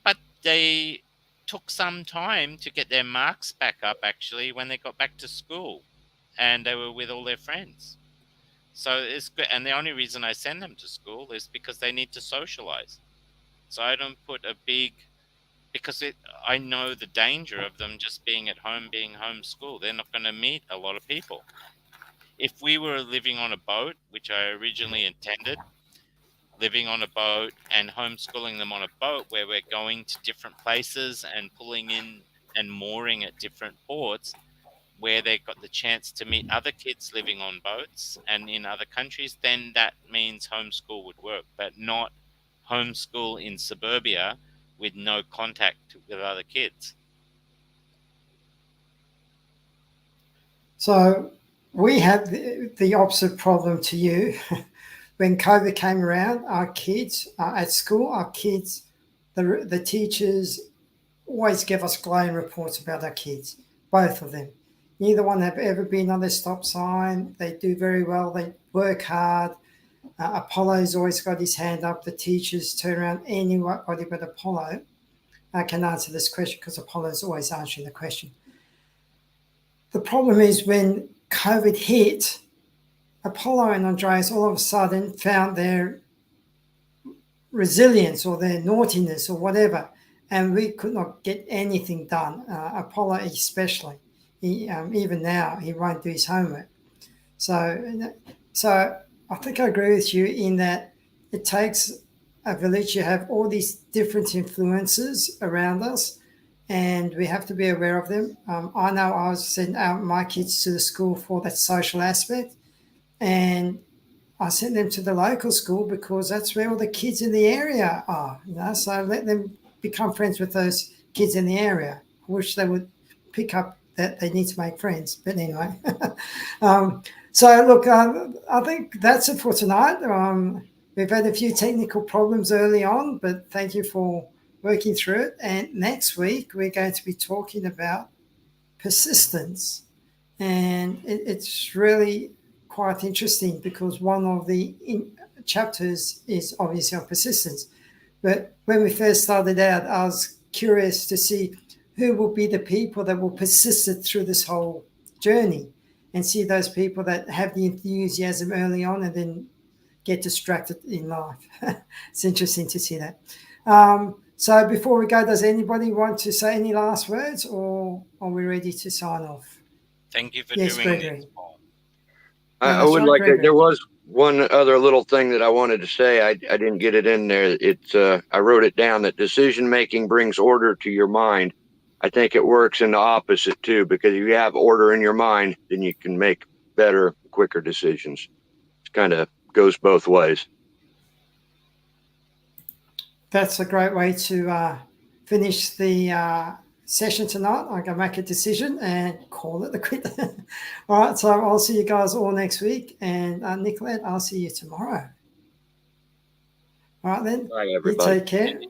but they took some time to get their marks back up, actually, when they got back to school and they were with all their friends. So it's good. And the only reason I send them to school is because they need to socialize. So I don't put a big, because I know the danger of them just being at home, being homeschooled. They're not going to meet a lot of people. If we were living on a boat, which I originally intended, living on a boat and homeschooling them on a boat, where we're going to different places and pulling in and mooring at different ports, where they got the chance to meet other kids living on boats and in other countries, then that means homeschool would work, but not homeschool in suburbia with no contact with other kids? So we had the opposite problem to you. When COVID came around, our kids at school, the teachers always give us glowing reports about our kids, both of them. Neither one have ever been on the stop sign. They do very well. They work hard. Apollo's always got his hand up. The teachers turn around. Anybody but Apollo can answer this question because Apollo's always answering the question. The problem is when COVID hit, Apollo and Andreas all of a sudden found their resilience or their naughtiness or whatever, and we could not get anything done. Apollo especially, even now he won't do his homework. So I think I agree with you in that it takes a village. You have all these different influences around us, and we have to be aware of them. I know I was sending out my kids to the school for that social aspect, and I sent them to the local school because that's where all the kids in the area are. So let them become friends with those kids in the area. I wish they would pick up that they need to make friends. But anyway, so look, I think that's it for tonight. We've had a few technical problems early on, but thank you for working through it. And next week, we're going to be talking about persistence. And it's really quite interesting because one of the chapters is obviously on persistence. But when we first started out, I was curious to see who will be the people that will persist it through this whole journey, and see those people that have the enthusiasm early on and then get distracted in life. It's interesting to see that. So before we go, does anybody want to say any last words, or are we ready to sign off? Thank you for Yes, doing Gregory. this, Paul. I that's would right, like to, Gregory. there was one other little thing that I wanted to say. I didn't get it in there. I wrote it down that decision making brings order to your mind. I think it works in the opposite too, because if you have order in your mind, then you can make better, quicker decisions. It kind of goes both ways. That's a great way to finish the session tonight. I'm going to make a decision and call it a quit. All right, so I'll see you guys all next week. And Nicolette, I'll see you tomorrow. All right, then. Bye, You everybody. take care.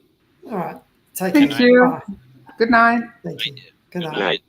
All right. Take care. Thank you. Bye. Good night. Thank you. Good Good night. night.